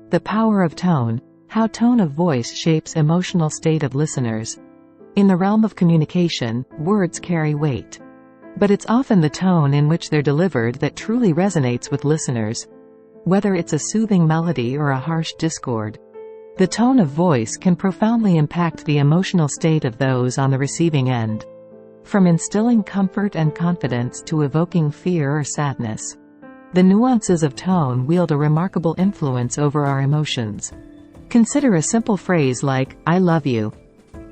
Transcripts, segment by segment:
The power of tone. How tone of voice shapes emotional state of listeners. In the realm of communication, words carry weight. But it's often the tone in which they're delivered that truly resonates with listeners. Whether it's a soothing melody or a harsh discord, the tone of voice can profoundly impact the emotional state of those on the receiving end. From instilling comfort and confidence to evoking fear or sadness, the nuances of tone wield a remarkable influence over our emotions. Consider a simple phrase like, "I love you."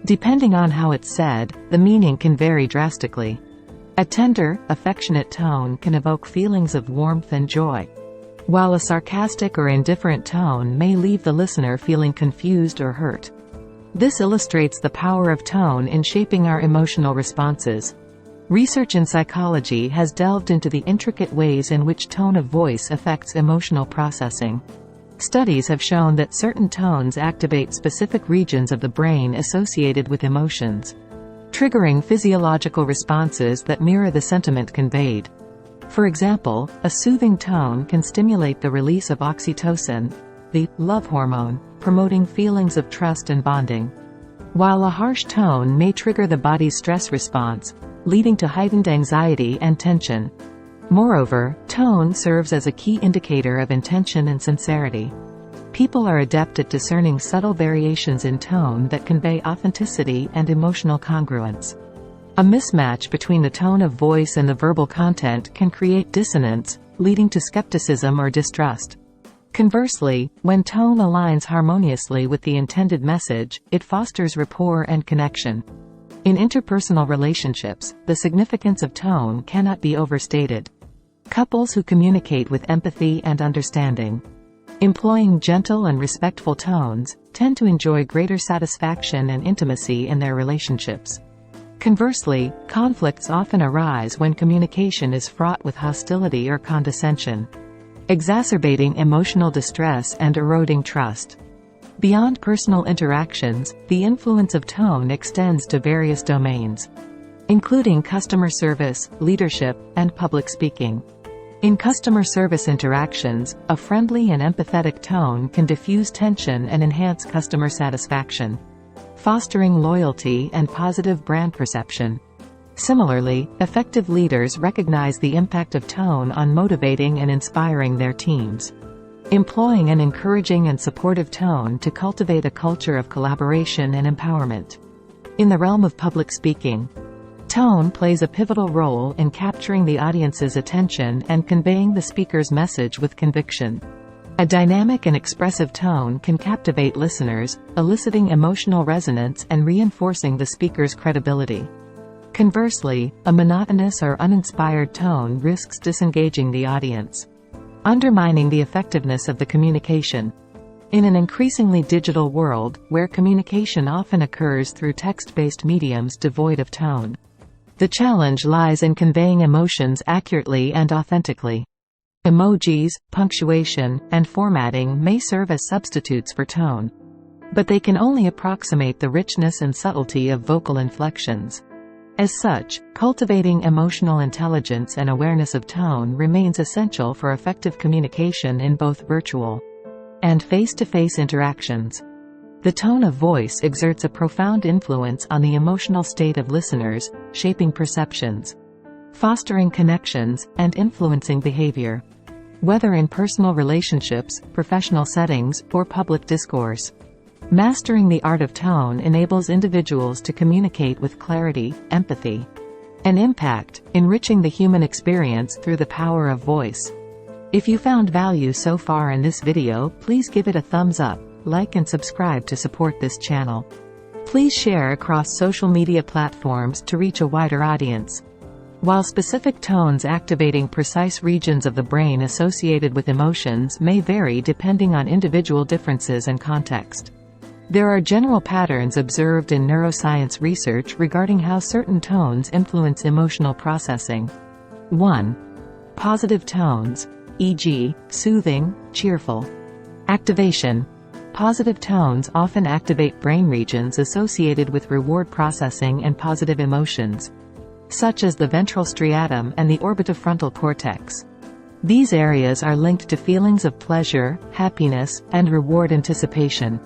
Depending on how it's said, the meaning can vary drastically. A tender, affectionate tone can evoke feelings of warmth and joy, while a sarcastic or indifferent tone may leave the listener feeling confused or hurt. This illustrates the power of tone in shaping our emotional responses. Research in psychology has delved into the intricate ways in which tone of voice affects emotional processing. Studies have shown that certain tones activate specific regions of the brain associated with emotions, triggering physiological responses that mirror the sentiment conveyed. For example, a soothing tone can stimulate the release of oxytocin, the love hormone, promoting feelings of trust and bonding, while a harsh tone may trigger the body's stress response, leading to heightened anxiety and tension. Moreover, tone serves as a key indicator of intention and sincerity. People are adept at discerning subtle variations in tone that convey authenticity and emotional congruence. A mismatch between the tone of voice and the verbal content can create dissonance, leading to skepticism or distrust. Conversely, when tone aligns harmoniously with the intended message, it fosters rapport and connection. In interpersonal relationships, the significance of tone cannot be overstated. Couples who communicate with empathy and understanding, employing gentle and respectful tones, tend to enjoy greater satisfaction and intimacy in their relationships. Conversely, conflicts often arise when communication is fraught with hostility or condescension, exacerbating emotional distress and eroding trust. Beyond personal interactions, the influence of tone extends to various domains, including customer service, leadership, and public speaking. In customer service interactions, a friendly and empathetic tone can diffuse tension and enhance customer satisfaction, fostering loyalty and positive brand perception. Similarly, effective leaders recognize the impact of tone on motivating and inspiring their teams, employing an encouraging and supportive tone to cultivate a culture of collaboration and empowerment. In the realm of public speaking, tone plays a pivotal role in capturing the audience's attention and conveying the speaker's message with conviction. A dynamic and expressive tone can captivate listeners, eliciting emotional resonance and reinforcing the speaker's credibility. Conversely, a monotonous or uninspired tone risks disengaging the audience, undermining the effectiveness of the communication. In an increasingly digital world, where communication often occurs through text-based mediums devoid of tone, the challenge lies in conveying emotions accurately and authentically. Emojis, punctuation, and formatting may serve as substitutes for tone, but they can only approximate the richness and subtlety of vocal inflections. As such, cultivating emotional intelligence and awareness of tone remains essential for effective communication in both virtual and face-to-face interactions. The tone of voice exerts a profound influence on the emotional state of listeners, shaping perceptions, fostering connections, and influencing behavior. Whether in personal relationships, professional settings, or public discourse, mastering the art of tone enables individuals to communicate with clarity, empathy, and impact, enriching the human experience through the power of voice. If you found value so far in this video, please give it a thumbs up, like and subscribe to support this channel. Please share across social media platforms to reach a wider audience. While specific tones activating precise regions of the brain associated with emotions may vary depending on individual differences and context, there are general patterns observed in neuroscience research regarding how certain tones influence emotional processing. 1. Positive tones, e.g., soothing, cheerful. Activation. Positive tones often activate brain regions associated with reward processing and positive emotions, such as the ventral striatum and the orbitofrontal cortex. These areas are linked to feelings of pleasure, happiness, and reward anticipation.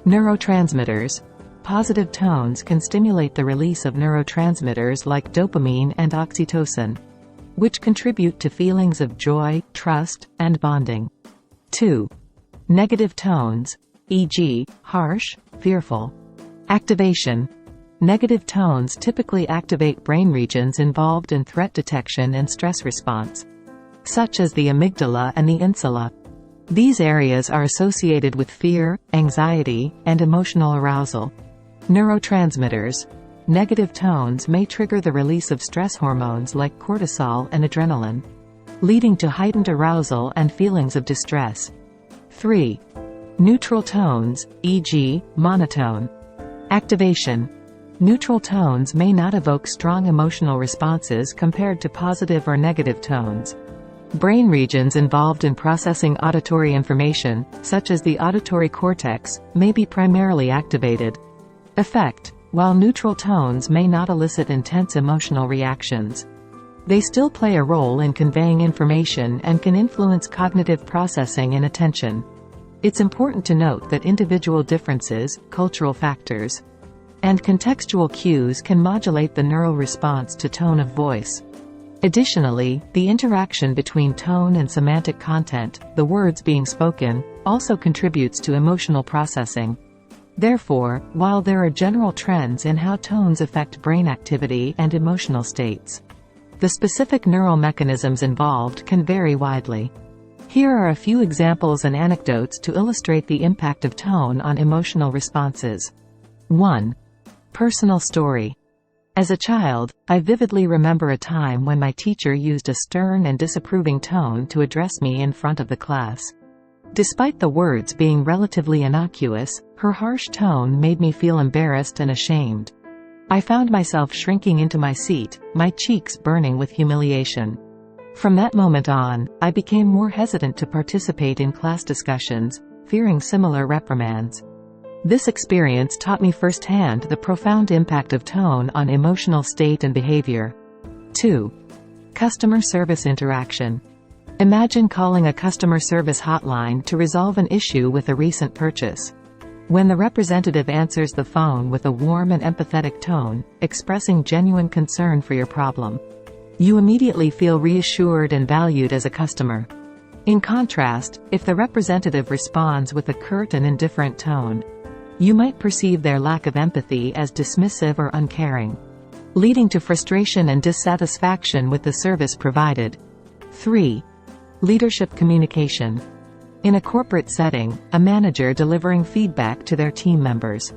Neurotransmitters. Positive tones can stimulate the release of neurotransmitters like dopamine and oxytocin, which contribute to feelings of joy, trust, and bonding. 2. Negative tones, e.g., harsh, fearful. Activation. Negative tones typically activate brain regions involved in threat detection and stress response, such as the amygdala and the insula. These areas are associated with fear, anxiety, and emotional arousal. Neurotransmitters. Negative tones may trigger the release of stress hormones like cortisol and adrenaline, leading to heightened arousal and feelings of distress. 3. Neutral tones, e.g., monotone. Activation. Neutral tones may not evoke strong emotional responses compared to positive or negative tones. Brain regions involved in processing auditory information, such as the auditory cortex, may be primarily activated. Effect. While neutral tones may not elicit intense emotional reactions, they still play a role in conveying information and can influence cognitive processing and attention. It's important to note that individual differences, cultural factors, and contextual cues can modulate the neural response to tone of voice. Additionally, the interaction between tone and semantic content, the words being spoken, also contributes to emotional processing. Therefore, while there are general trends in how tones affect brain activity and emotional states, the specific neural mechanisms involved can vary widely. Here are a few examples and anecdotes to illustrate the impact of tone on emotional responses. 1. Personal story. As a child, I vividly remember a time when my teacher used a stern and disapproving tone to address me in front of the class. Despite the words being relatively innocuous, her harsh tone made me feel embarrassed and ashamed. I found myself shrinking into my seat, my cheeks burning with humiliation. From that moment on, I became more hesitant to participate in class discussions, fearing similar reprimands. This experience taught me firsthand the profound impact of tone on emotional state and behavior. 2. Customer service interaction. Imagine calling a customer service hotline to resolve an issue with a recent purchase. When the representative answers the phone with a warm and empathetic tone, expressing genuine concern for your problem, you immediately feel reassured and valued as a customer. In contrast, if the representative responds with a curt and indifferent tone, you might perceive their lack of empathy as dismissive or uncaring, leading to frustration and dissatisfaction with the service provided. 3. Leadership communication. In a corporate setting, a manager delivering feedback to their team members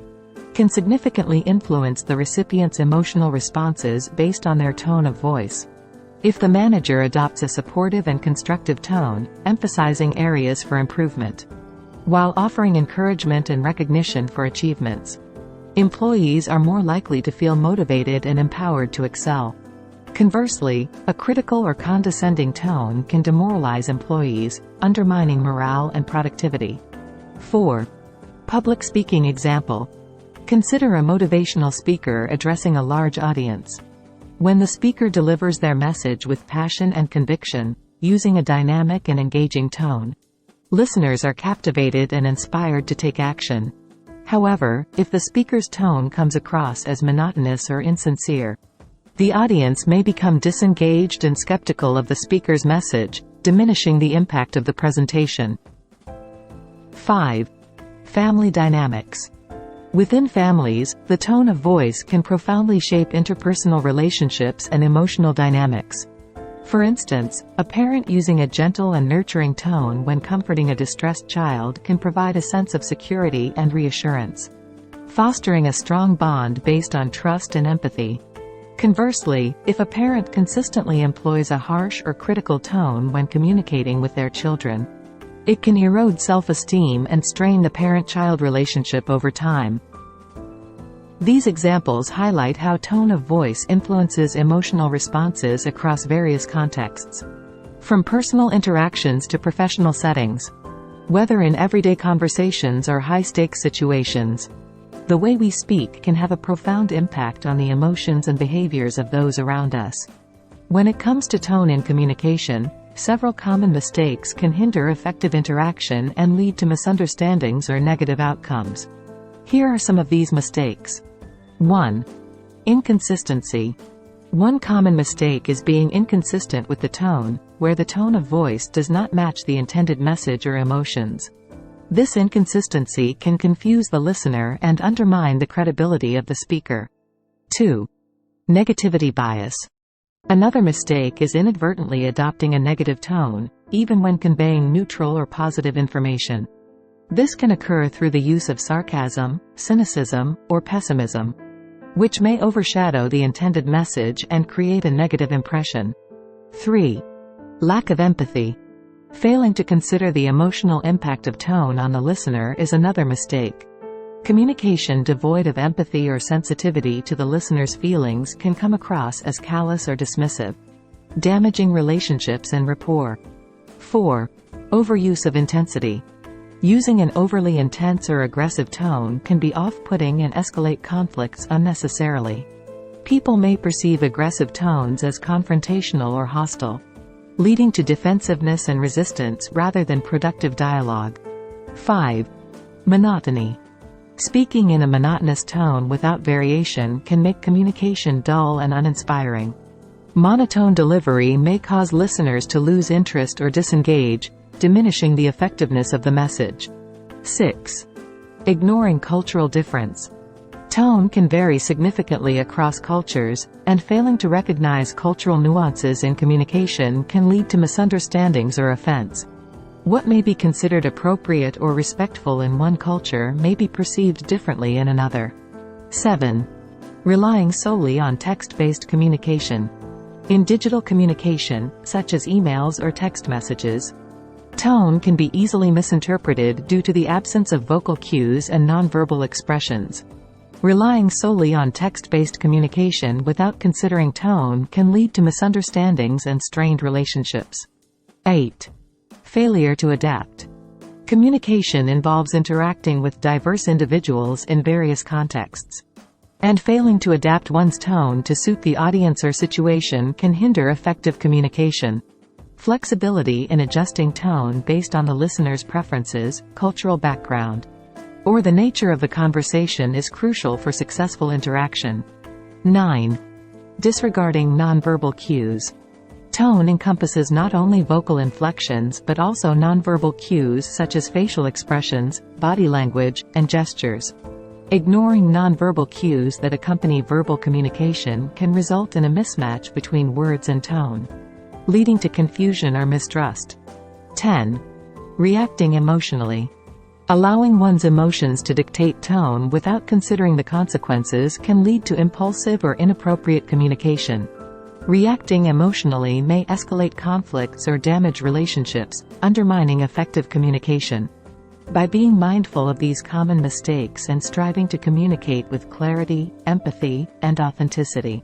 can significantly influence the recipient's emotional responses based on their tone of voice. If the manager adopts a supportive and constructive tone, emphasizing areas for improvement, while offering encouragement and recognition for achievements, employees are more likely to feel motivated and empowered to excel. Conversely, a critical or condescending tone can demoralize employees, undermining morale and productivity. 4. Public speaking example. Consider a motivational speaker addressing a large audience. When the speaker delivers their message with passion and conviction, using a dynamic and engaging tone, listeners are captivated and inspired to take action. However, if the speaker's tone comes across as monotonous or insincere, the audience may become disengaged and skeptical of the speaker's message, diminishing the impact of the presentation. 5. Family dynamics. Within families, the tone of voice can profoundly shape interpersonal relationships and emotional dynamics. For instance, a parent using a gentle and nurturing tone when comforting a distressed child can provide a sense of security and reassurance, fostering a strong bond based on trust and empathy. Conversely, if a parent consistently employs a harsh or critical tone when communicating with their children, it can erode self-esteem and strain the parent-child relationship over time. These examples highlight how tone of voice influences emotional responses across various contexts, from personal interactions to professional settings. Whether in everyday conversations or high-stakes situations, the way we speak can have a profound impact on the emotions and behaviors of those around us. When it comes to tone in communication, several common mistakes can hinder effective interaction and lead to misunderstandings or negative outcomes. Here are some of these mistakes. 1. Inconsistency. One common mistake is being inconsistent with the tone, where the tone of voice does not match the intended message or emotions. This inconsistency can confuse the listener and undermine the credibility of the speaker. 2. Negativity bias. Another mistake is inadvertently adopting a negative tone, even when conveying neutral or positive information. This can occur through the use of sarcasm, cynicism, or pessimism, which may overshadow the intended message and create a negative impression. 3. Lack of empathy. Failing to consider the emotional impact of tone on the listener is another mistake. Communication devoid of empathy or sensitivity to the listener's feelings can come across as callous or dismissive, damaging relationships and rapport. 4. Overuse of intensity. Using an overly intense or aggressive tone can be off-putting and escalate conflicts unnecessarily. People may perceive aggressive tones as confrontational or hostile, leading to defensiveness and resistance rather than productive dialogue. 5. Monotony. Speaking in a monotonous tone without variation can make communication dull and uninspiring. Monotone delivery may cause listeners to lose interest or disengage, diminishing the effectiveness of the message. 6. Ignoring cultural difference. Tone can vary significantly across cultures, and failing to recognize cultural nuances in communication can lead to misunderstandings or offense. What may be considered appropriate or respectful in one culture may be perceived differently in another. 7. Relying solely on text-based communication. In digital communication, such as emails or text messages, tone can be easily misinterpreted due to the absence of vocal cues and nonverbal expressions. Relying solely on text-based communication without considering tone can lead to misunderstandings and strained relationships. 8. Failure to adapt. Communication involves interacting with diverse individuals in various contexts, and failing to adapt one's tone to suit the audience or situation can hinder effective communication. Flexibility in adjusting tone based on the listener's preferences, cultural background, or the nature of the conversation is crucial for successful interaction. 9. Disregarding nonverbal cues. Tone encompasses not only vocal inflections but also nonverbal cues such as facial expressions, body language, and gestures. Ignoring nonverbal cues that accompany verbal communication can result in a mismatch between words and tone, leading to confusion or mistrust. 10. Reacting emotionally. Allowing one's emotions to dictate tone without considering the consequences can lead to impulsive or inappropriate communication. Reacting emotionally may escalate conflicts or damage relationships, undermining effective communication. By being mindful of these common mistakes and striving to communicate with clarity, empathy, and authenticity,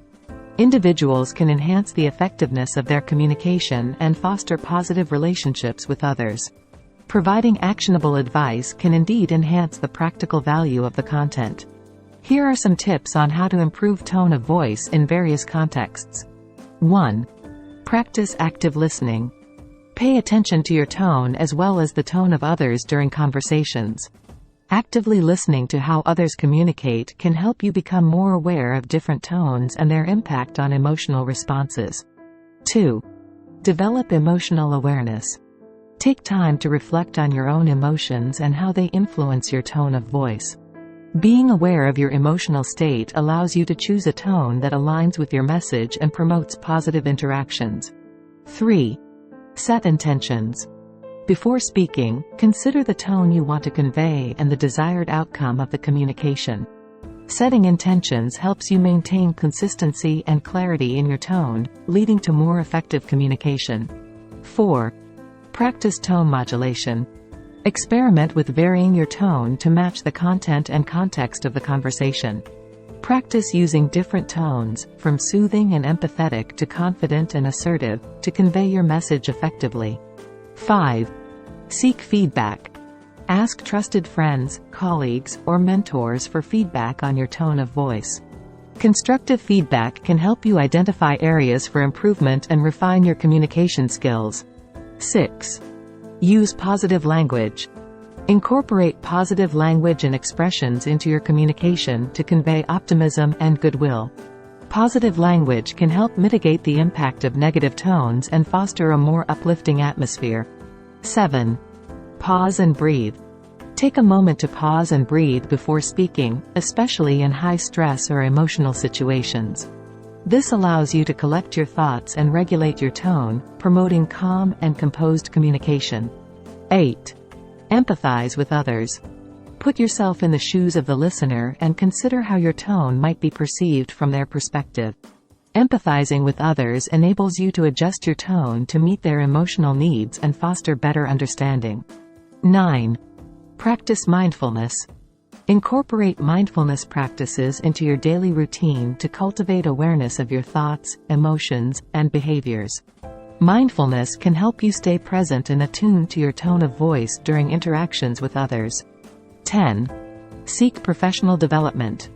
individuals can enhance the effectiveness of their communication and foster positive relationships with others. Providing actionable advice can indeed enhance the practical value of the content. Here are some tips on how to improve tone of voice in various contexts. 1. Practice active listening. Pay attention to your tone as well as the tone of others during conversations. Actively listening to how others communicate can help you become more aware of different tones and their impact on emotional responses. 2. Develop emotional awareness. Take time to reflect on your own emotions and how they influence your tone of voice. Being aware of your emotional state allows you to choose a tone that aligns with your message and promotes positive interactions. 3. Set intentions. Before speaking, consider the tone you want to convey and the desired outcome of the communication. Setting intentions helps you maintain consistency and clarity in your tone, leading to more effective communication. 4. Practice tone modulation. Experiment with varying your tone to match the content and context of the conversation. Practice using different tones, from soothing and empathetic to confident and assertive, to convey your message effectively. 5. Seek feedback. Ask trusted friends, colleagues, or mentors for feedback on your tone of voice. Constructive feedback can help you identify areas for improvement and refine your communication skills. 6. Use positive language. Incorporate positive language and expressions into your communication to convey optimism and goodwill. Positive language can help mitigate the impact of negative tones and foster a more uplifting atmosphere. 7. Pause and breathe. Take a moment to pause and breathe before speaking, especially in high-stress or emotional situations. This allows you to collect your thoughts and regulate your tone, promoting calm and composed communication. 8. Empathize with others. Put yourself in the shoes of the listener and consider how your tone might be perceived from their perspective. Empathizing with others enables you to adjust your tone to meet their emotional needs and foster better understanding. 9. Practice mindfulness. Incorporate mindfulness practices into your daily routine to cultivate awareness of your thoughts, emotions, and behaviors. Mindfulness can help you stay present and attuned to your tone of voice during interactions with others. 10. Seek professional development.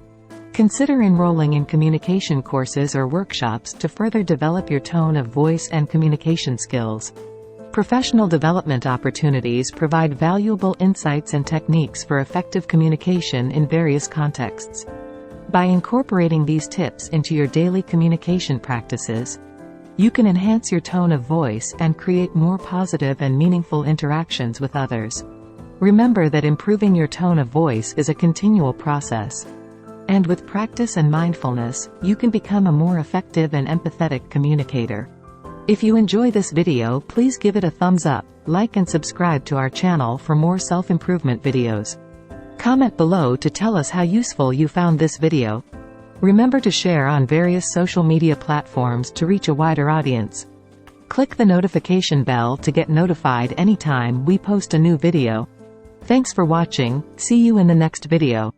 Consider enrolling in communication courses or workshops to further develop your tone of voice and communication skills. Professional development opportunities provide valuable insights and techniques for effective communication in various contexts. By incorporating these tips into your daily communication practices, you can enhance your tone of voice and create more positive and meaningful interactions with others. Remember that improving your tone of voice is a continual process. And with practice and mindfulness, you can become a more effective and empathetic communicator. If you enjoy this video, please give it a thumbs up, like and subscribe to our channel for more self-improvement videos. Comment below to tell us how useful you found this video. Remember to share on various social media platforms to reach a wider audience. Click the notification bell to get notified anytime we post a new video. Thanks for watching, see you in the next video.